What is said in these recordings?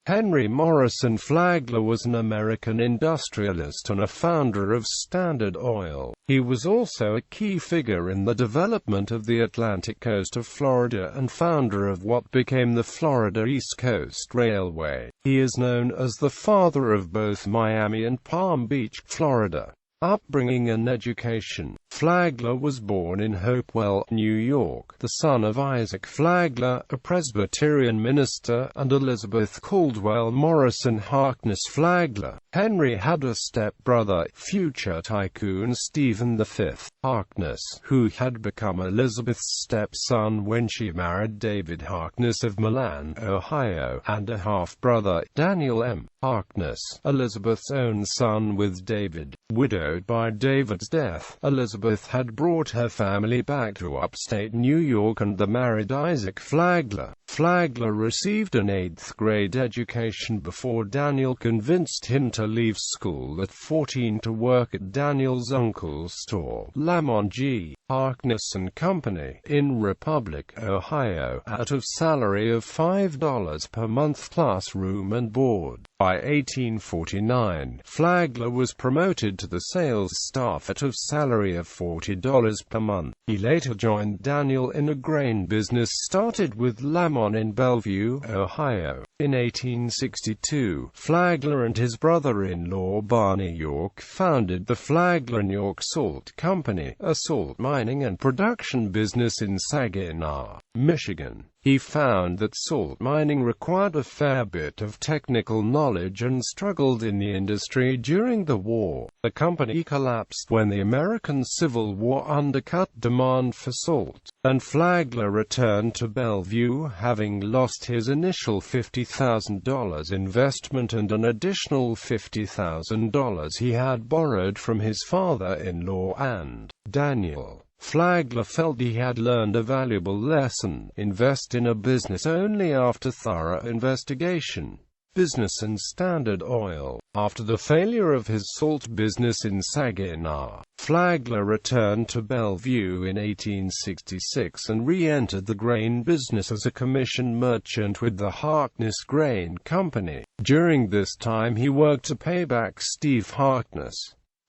Henry Morrison Flagler was an American industrialist and a founder of Standard Oil. He was also a key figure in the development of the Atlantic coast of Florida and founder of what became the Florida East Coast Railway. He is known as the father of both Miami and Palm Beach, Florida. Upbringing and education. Flagler was born in Hopewell, New York, the son of Isaac Flagler, a Presbyterian minister, and Elizabeth Caldwell Morrison Harkness Flagler. Henry had a stepbrother, future tycoon Stephen V. Harkness, who had become Elizabeth's stepson when she married David Harkness of Milan, Ohio, and a half-brother, Daniel M. Harkness, Elizabeth's own son with David. Widowed by David's death, Elizabeth had brought her family back to upstate New York and they married Isaac Flagler. Flagler received an 8th-grade education before Daniel convinced him to leave school at 14 to work at Daniel's uncle's store, Lamont G. Harkness and Company, in Republic, Ohio, at a salary of $5 per month plus room and board. By 1849, Flagler was promoted to the sales staff at a salary of $40 per month. He later joined Daniel in a grain business started with Lamont in Bellevue, Ohio. In 1862, Flagler and his brother-in-law Barney York founded the Flagler & York Salt Company, a salt mining and production business in Saginaw, Michigan. He found that salt mining required a fair bit of technical knowledge and struggled in the industry during the war. The company collapsed when the American Civil War undercut demand for salt, and Flagler returned to Bellevue having lost his initial $50,000 investment and an additional $50,000 he had borrowed from his father-in-law and Daniel. Flagler felt he had learned a valuable lesson: invest in a business only after thorough investigation. Business and Standard Oil. After the failure of his salt business in Saginaw, Flagler returned to Bellevue in 1866 and re-entered the grain business as a commission merchant with the Harkness Grain Company. During this time he worked to pay back Steve Harkness.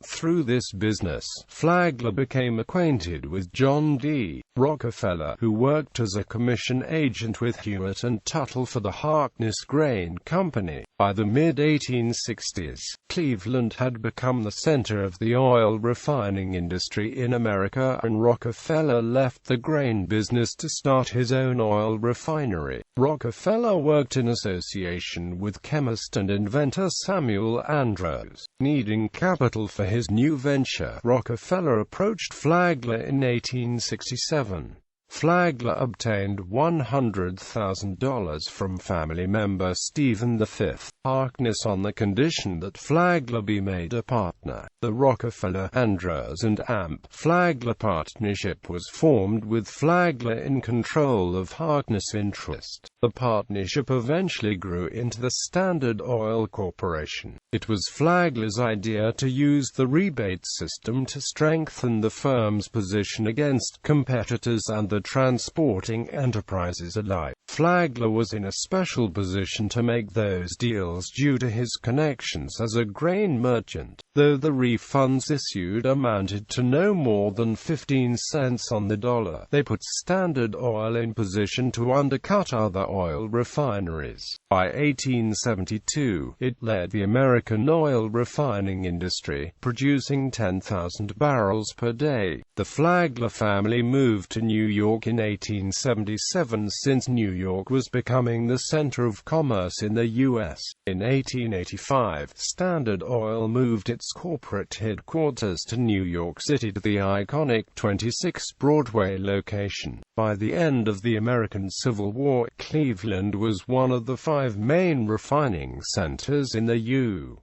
Through this business, Flagler became acquainted with John D. Rockefeller, who worked as a commission agent with Hewitt and Tuttle for the Harkness Grain Company. By the mid-1860s, Cleveland had become the center of the oil refining industry in America, and Rockefeller left the grain business to start his own oil refinery. Rockefeller worked in association with chemist and inventor Samuel Andrews. Needing capital for his new venture, Rockefeller approached Flagler in 1867. Flagler obtained $100,000 from family member Stephen V. Harkness on the condition that Flagler be made a partner. The Rockefeller, Andrews and Amp. Flagler partnership was formed with Flagler in control of Harkness' interest. The partnership eventually grew into the Standard Oil Corporation. It was Flagler's idea to use the rebate system to strengthen the firm's position against competitors and the transporting enterprises alike. Flagler was in a special position to make those deals due to his connections as a grain merchant, though the refunds issued amounted to no more than 15 cents on the dollar. They put Standard Oil in position to undercut other oil refineries. By 1872, it led the American oil refining industry, producing 10,000 barrels per day. The Flagler family moved to New York in 1877 since New York was becoming the center of commerce in the U.S. In 1885, Standard Oil moved its corporate headquarters to New York City to the iconic 26 Broadway location. By the end of the American Civil War, Cleveland was one of the 5 main refining centers in the U.S.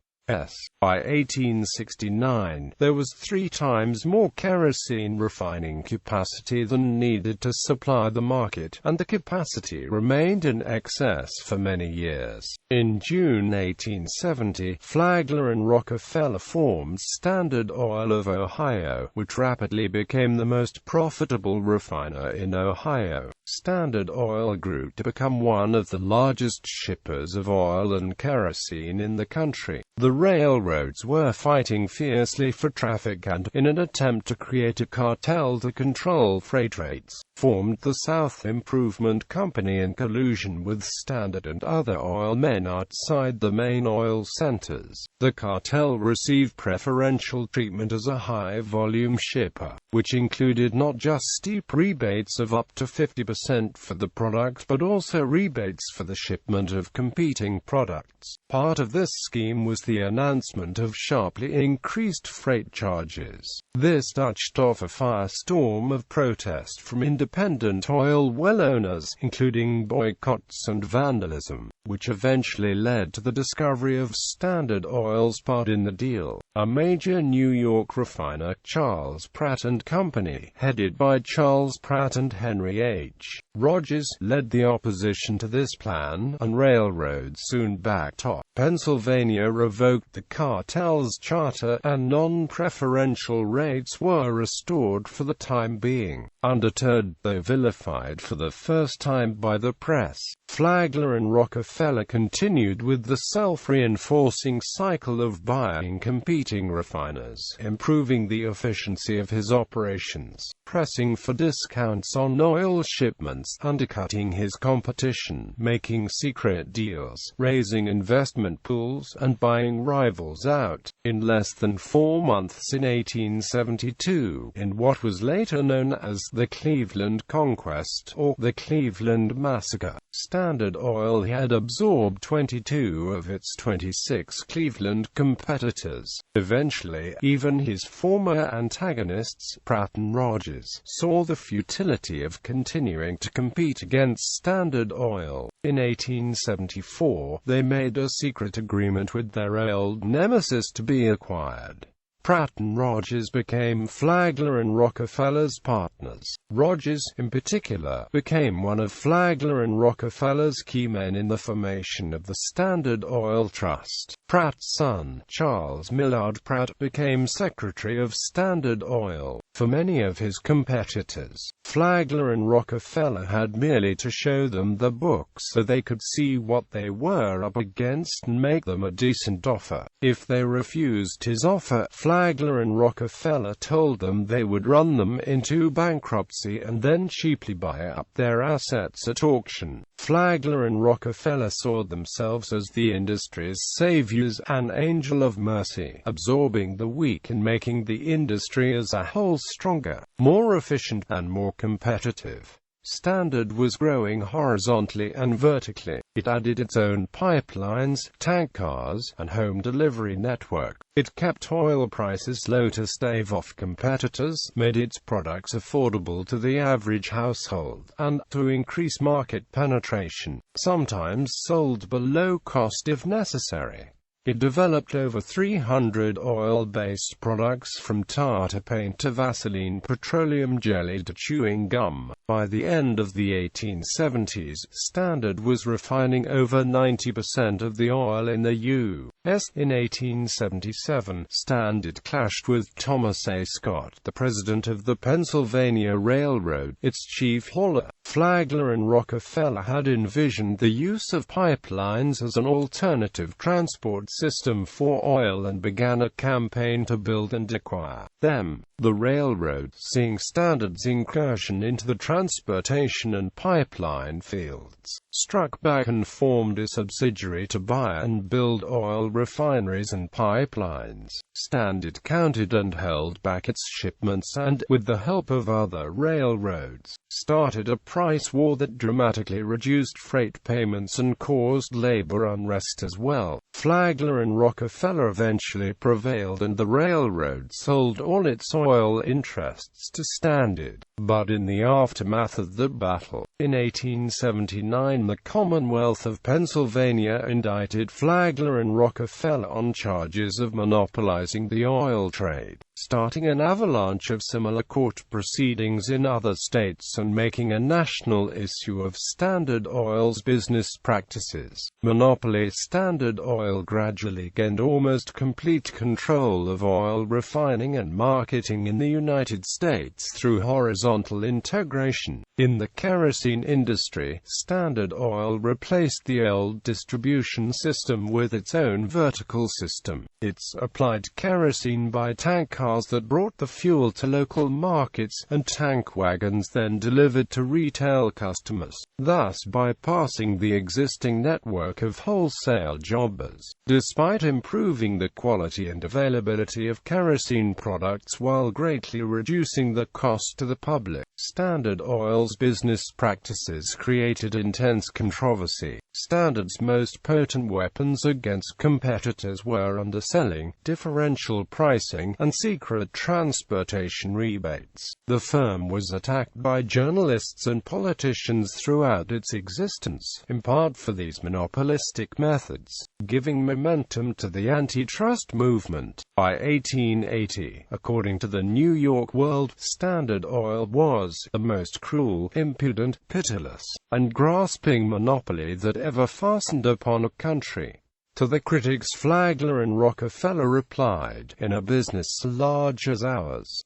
By 1869, there was 3 times more kerosene refining capacity than needed to supply the market, and the capacity remained in excess for many years. In June 1870, Flagler and Rockefeller formed Standard Oil of Ohio, which rapidly became the most profitable refiner in Ohio. Standard Oil grew to become one of the largest shippers of oil and kerosene in the country. The railroads were fighting fiercely for traffic and, in an attempt to create a cartel to control freight rates, formed the South Improvement Company in collusion with Standard and other oil men outside the main oil centers. The cartel received preferential treatment as a high-volume shipper, which included not just steep rebates of up to 50% for the product but also rebates for the shipment of competing products. Part of this scheme was the announcement of sharply increased freight charges. This touched off a firestorm of protest from independent oil well owners, including boycotts and vandalism, which eventually led to the discovery of Standard Oil's part in the deal. A major New York refiner, Charles Pratt and Company, headed by Charles Pratt and Henry H. Rogers, led the opposition to this plan, and railroads soon backed off. Pennsylvania revoked the cartel's charter, and non-preferential rates were restored for the time being. Undeterred, though vilified for the first time by the press, Flagler and Rockefeller continued with the self-reinforcing cycle of buying competing refiners, improving the efficiency of his operations, pressing for discounts on oil shipments, undercutting his competition, making secret deals, raising investment pools, and buying rivals out. In less than 4 months in 1872, in what was later known as the Cleveland Conquest, or the Cleveland Massacre, Standard Oil had absorbed 22 of its 26 Cleveland competitors. Eventually, even his former antagonists, Pratt and Rogers, saw the futility of continuing to compete against Standard Oil. In 1874, they made a secret agreement with their old nemesis to be acquired. Pratt and Rogers became Flagler and Rockefeller's partners. Rogers, in particular, became one of Flagler and Rockefeller's key men in the formation of the Standard Oil Trust. Pratt's son, Charles Millard Pratt, became Secretary of Standard Oil. For many of his competitors, Flagler and Rockefeller had merely to show them the books so they could see what they were up against and make them a decent offer. If they refused his offer, Flagler and Rockefeller told them they would run them into bankruptcy and then cheaply buy up their assets at auction. Flagler and Rockefeller saw themselves as the industry's saviors, an angel of mercy, absorbing the weak and making the industry as a whole stronger, more efficient, and more competitive. Standard was growing horizontally and vertically. It added its own pipelines, tank cars, and home delivery network. It kept oil prices low to stave off competitors, made its products affordable to the average household, and, to increase market penetration, sometimes sold below cost if necessary. It developed over 300 oil-based products from tar to paint to Vaseline, petroleum jelly to chewing gum. By the end of the 1870s, Standard was refining over 90% of the oil in the U.S. In 1877, Standard clashed with Thomas A. Scott, the president of the Pennsylvania Railroad, its chief hauler. Flagler and Rockefeller had envisioned the use of pipelines as an alternative transport system for oil and began a campaign to build and acquire them. The railroad, seeing Standard's incursion into the transportation and pipeline fields, struck back and formed a subsidiary to buy and build oil refineries and pipelines. Standard counted and held back its shipments and, with the help of other railroads, started a price war that dramatically reduced freight payments and caused labor unrest as well. Flagler and Rockefeller eventually prevailed and the railroad sold all its oil interests to Standard. But in the aftermath aftermath of the battle. In 1879, the Commonwealth of Pennsylvania indicted Flagler and Rockefeller on charges of monopolizing the oil trade, starting an avalanche of similar court proceedings in other states and making a national issue of Standard Oil's business practices. Monopoly. Standard Oil gradually gained almost complete control of oil refining and marketing in the United States through horizontal integration. In the kerosene industry, Standard Oil replaced the old distribution system with its own vertical system. It supplied kerosene by tank cars that brought the fuel to local markets, and tank wagons then delivered to retail customers, thus bypassing the existing network of wholesale jobbers. Despite improving the quality and availability of kerosene products while greatly reducing the cost to the public, Standard Oil's business practices created intense controversy. Standard's most potent weapons against competitors were underselling, differential pricing, and secret transportation rebates. The firm was attacked by journalists and politicians throughout its existence, in part for these monopolistic methods, giving momentum to the antitrust movement. By 1880, according to the New York World, Standard Oil was the most cruel, impudent, pitiless, and grasping monopoly that ever fastened upon a country. To the critics, Flagler and Rockefeller replied, "In a business large as ours,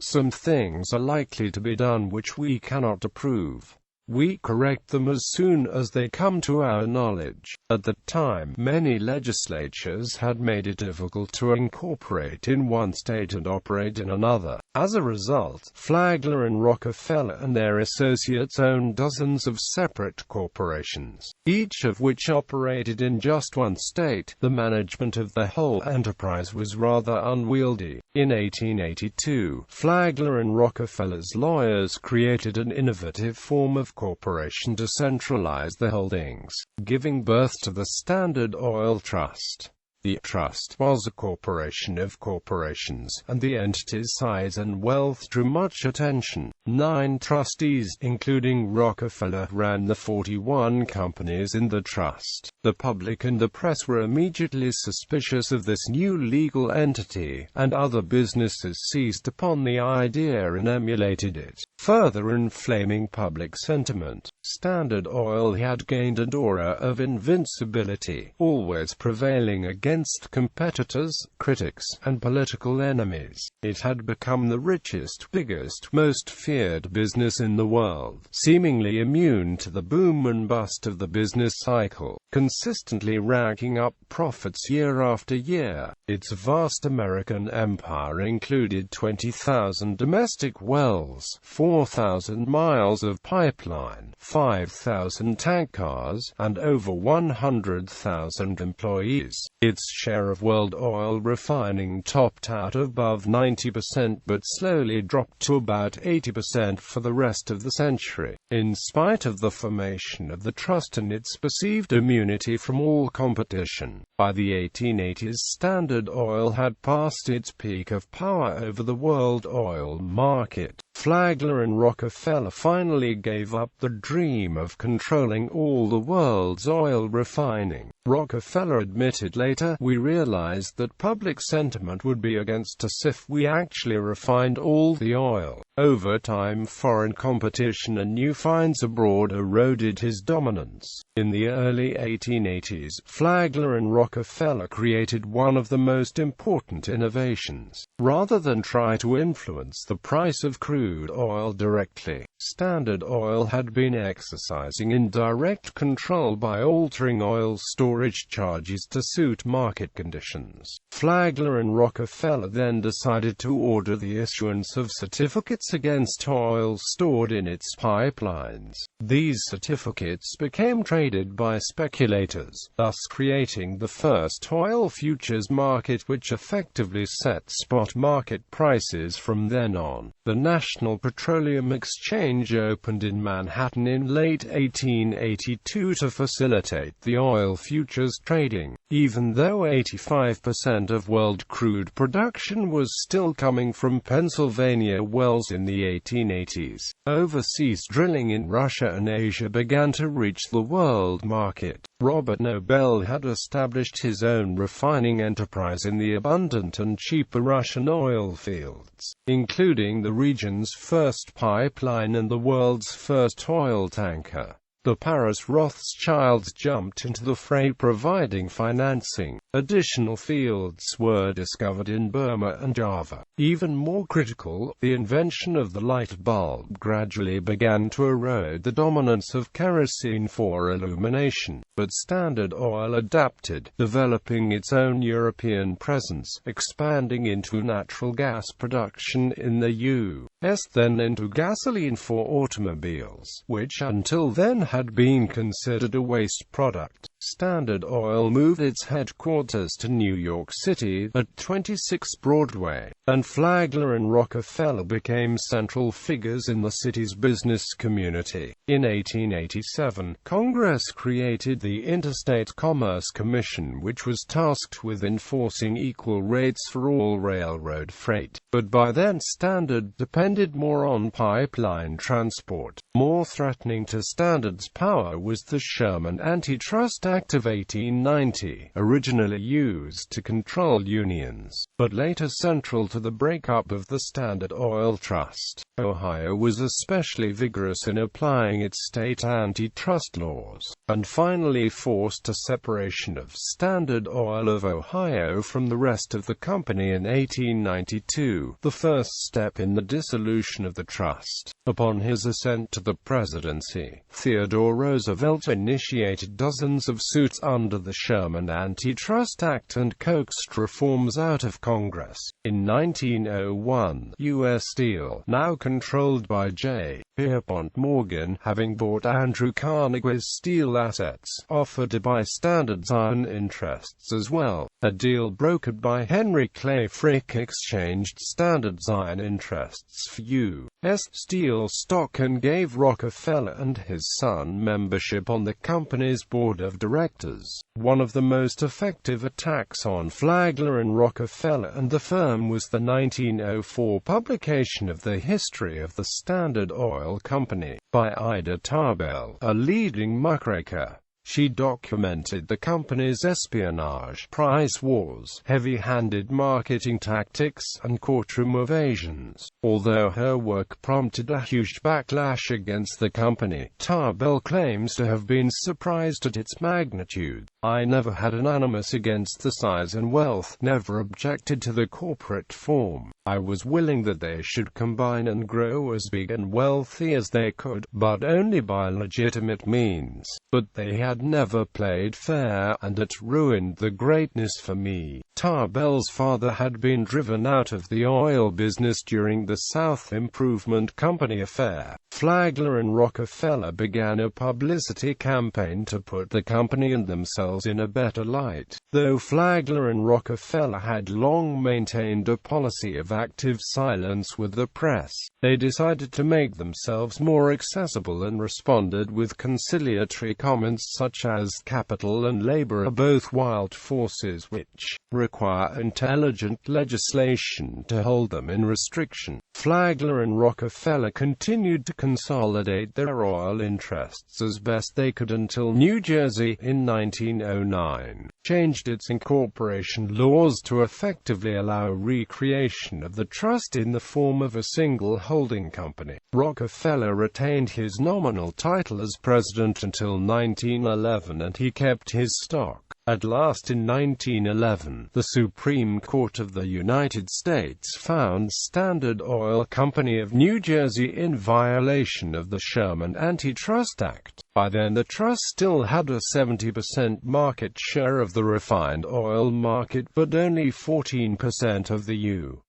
some things are likely to be done which we cannot approve. We correct them as soon as they come to our knowledge." At the time, many legislatures had made it difficult to incorporate in one state and operate in another. As a result, Flagler and Rockefeller and their associates owned dozens of separate corporations, each of which operated in just one state. The management of the whole enterprise was rather unwieldy. In 1882, Flagler and Rockefeller's lawyers created an innovative form of corporation to centralize the holdings, giving birth to the Standard Oil Trust. The trust was a corporation of corporations, and the entity's size and wealth drew much attention. 9 trustees, including Rockefeller, ran the 41 companies in the trust. The public and the press were immediately suspicious of this new legal entity, and other businesses seized upon the idea and emulated it, further inflaming public sentiment. Standard Oil had gained an aura of invincibility, always prevailing against competitors, critics, and political enemies. It had become the richest, biggest, most feared business in the world, seemingly immune to the boom and bust of the business cycle, consistently racking up profits year after year. Its vast American empire included 20,000 domestic wells, 4,000 miles of pipeline, 5,000 tank cars, and over 100,000 employees. Its share of world oil refining topped out above 90% but slowly dropped to about 80% for the rest of the century. In spite of the formation of the trust and its perceived immunity from all competition, by the 1880s Standard Oil had passed its peak of power over the world oil market. Flagler and Rockefeller finally gave up the dream of controlling all the world's oil refining. Rockefeller admitted later, "We realized that public sentiment would be against us if we actually refined all the oil." Over time, foreign competition and new finds abroad eroded his dominance. In the early 1880s, Flagler and Rockefeller created one of the most important innovations. Rather than try to influence the price of crude oil directly, Standard Oil had been exercising indirect control by altering oil storage charges to suit market conditions. Flagler and Rockefeller then decided to order the issuance of certificates against oil stored in its pipelines. These certificates became traded by speculators, thus creating the first oil futures market which effectively set spot market prices from then on. The National Petroleum Exchange opened in Manhattan in late 1882 to facilitate the oil futures trading. Even though 85% of world crude production was still coming from Pennsylvania wells in the 1880s, overseas drilling in Russia and Asia began to reach the world market. Robert Nobel had established his own refining enterprise in the abundant and cheaper Russian oil fields, including the region's first pipeline and the world's first oil tanker. The Paris Rothschilds jumped into the fray, providing financing. Additional fields were discovered in Burma and Java. Even more critical, the invention of the light bulb gradually began to erode the dominance of kerosene for illumination. But Standard Oil adapted, developing its own European presence, expanding into natural gas production in the U.S., then into gasoline for automobiles, which until then had been considered a waste product. Standard Oil moved its headquarters to New York City, at 26 Broadway, and Flagler and Rockefeller became central figures in the city's business community. In 1887, Congress created the Interstate Commerce Commission, which was tasked with enforcing equal rates for all railroad freight. But by then Standard depended more on pipeline transport. More threatening to Standard's power was the Sherman Antitrust Act of 1890, originally used to control unions, but later central to the breakup of the Standard Oil Trust. Ohio was especially vigorous in applying its state antitrust laws, and finally forced a separation of Standard Oil of Ohio from the rest of the company in 1892, the first step in the dissolution of the trust. Upon his ascent to the presidency, Theodore Roosevelt initiated dozens of suits under the Sherman Antitrust Act and coaxed reforms out of Congress. In 1901, U.S. Steel, now controlled by J. Pierpont Morgan, having bought Andrew Carnegie's steel assets, offered to buy Standard's iron interests as well. A deal brokered by Henry Clay Frick exchanged Standard's iron interests for U.S. Steel stock and gave Rockefeller and his son membership on the company's board of directors. One of the most effective attacks on Flagler and Rockefeller and the firm was the 1904 publication of The History of the Standard Oil Company, by Ida Tarbell, a leading muckraker. She documented the company's espionage, price wars, heavy-handed marketing tactics, and courtroom evasions. Although her work prompted a huge backlash against the company, Tarbell claims to have been surprised at its magnitude. "I never had an animus against the size and wealth, never objected to the corporate form. I was willing that they should combine and grow as big and wealthy as they could, but only by legitimate means. But they had never played fair, and it ruined the greatness for me." Tarbell's father had been driven out of the oil business during the South Improvement Company affair. Flagler and Rockefeller began a publicity campaign to put the company and themselves in a better light. Though Flagler and Rockefeller had long maintained a policy of active silence with the press, they decided to make themselves more accessible and responded with conciliatory comments such as "capital and labor are both wild forces which require intelligent legislation to hold them in restriction." Flagler and Rockefeller continued to consolidate their oil interests as best they could until New Jersey, in 1909, changed its incorporation laws to effectively allow recreation of the trust in the form of a single holding company. Rockefeller retained his nominal title as president until 1911, and he kept his stock. At last, in 1911, the Supreme Court of the United States found Standard Oil Company of New Jersey in violation of the Sherman Antitrust Act. By then the trust still had a 70% market share of the refined oil market, but only 14% of the U.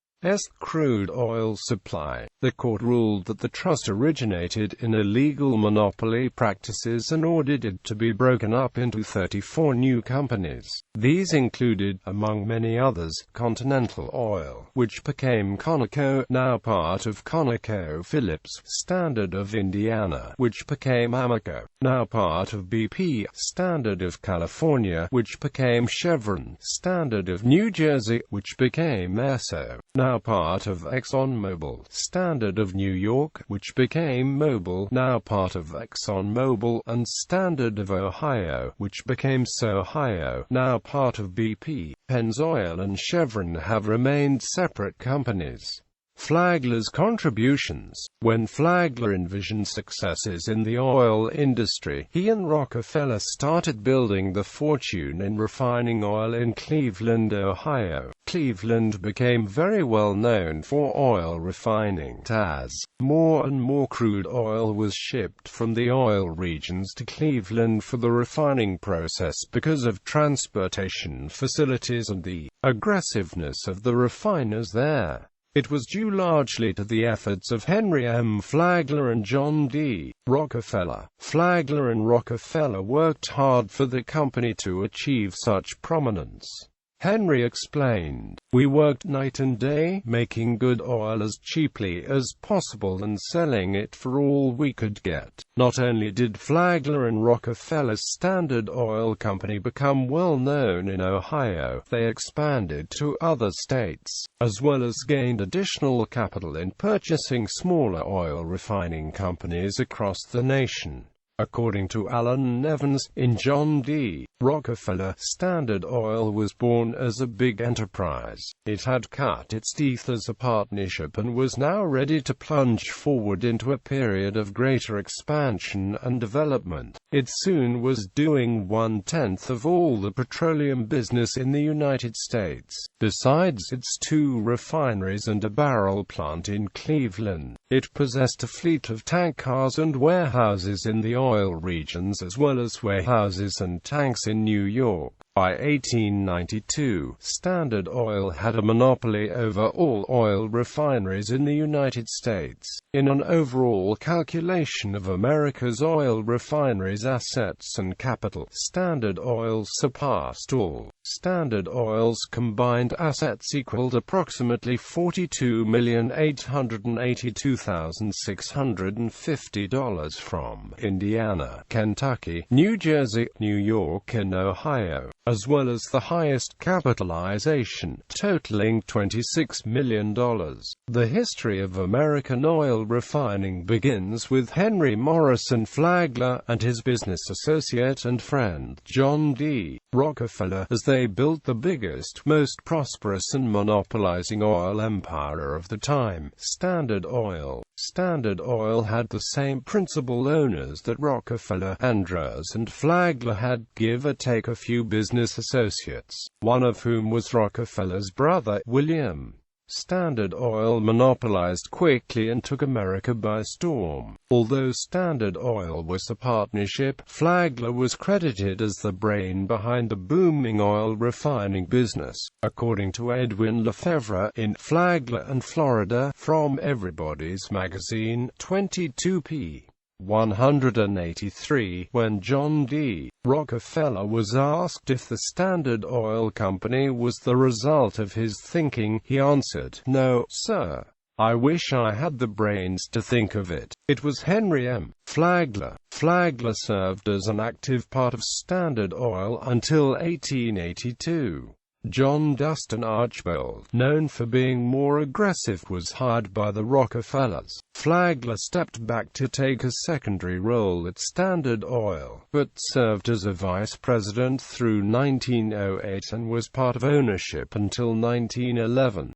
crude oil supply. The court ruled that the trust originated in illegal monopoly practices and ordered it to be broken up into 34 new companies. These included, among many others, Continental Oil, which became Conoco, now part of ConocoPhillips; Standard of Indiana, which became Amoco, now part of BP; Standard of California, which became Chevron; Standard of New Jersey, which became Esso, now part of ExxonMobil; Standard of New York, which became Mobil, now part of ExxonMobil; and Standard of Ohio, which became Sohio, now part of BP. Pennzoil and Chevron have remained separate companies. Flagler's contributions. When Flagler envisioned successes in the oil industry, he and Rockefeller started building the fortune in refining oil in Cleveland, Ohio. Cleveland became very well known for oil refining, as more and more crude oil was shipped from the oil regions to Cleveland for the refining process because of transportation facilities and the aggressiveness of the refiners there. It was due largely to the efforts of Henry M. Flagler and John D. Rockefeller. Flagler and Rockefeller worked hard for the company to achieve such prominence. Henry explained, "We worked night and day, making good oil as cheaply as possible and selling it for all we could get." Not only did Flagler and Rockefeller's Standard Oil Company become well known in Ohio, they expanded to other states, as well as gained additional capital in purchasing smaller oil refining companies across the nation. According to Alan Evans, in John D. Rockefeller, Standard Oil was born as a big enterprise. It had cut its teeth as a partnership and was now ready to plunge forward into a period of greater expansion and development. It soon was doing 1/10 of all the petroleum business in the United States. Besides its 2 refineries and a barrel plant in Cleveland, it possessed a fleet of tank cars and warehouses in the oil regions as well as warehouses and tanks in New York. By 1892, Standard Oil had a monopoly over all oil refineries in the United States. In an overall calculation of America's oil refineries' assets and capital, Standard Oil surpassed all. Standard Oil's combined assets equaled approximately $42,882,650 from Indiana, Kentucky, New Jersey, New York and Ohio, as well as the highest capitalization, totaling $26 million. The history of American oil refining begins with Henry Morrison Flagler and his business associate and friend, John D. Rockefeller, as they built the biggest, most prosperous and monopolizing oil empire of the time, Standard Oil. Standard Oil had the same principal owners that Rockefeller, Andrews and Flagler had, give or take a few business associates, one of whom was Rockefeller's brother, William. Standard Oil monopolized quickly and took America by storm. Although Standard Oil was a partnership, Flagler was credited as the brain behind the booming oil refining business. According to Edwin Lefevre in Flagler and Florida, from Everybody's Magazine, 22p. 183, when John D. Rockefeller was asked if the Standard Oil Company was the result of his thinking, he answered, "No, sir. I wish I had the brains to think of it. It was Henry M. Flagler." Flagler served as an active part of Standard Oil until 1882. John Dustin Archbold, known for being more aggressive, was hired by the Rockefellers. Flagler stepped back to take a secondary role at Standard Oil, but served as a vice president through 1908 and was part of ownership until 1911.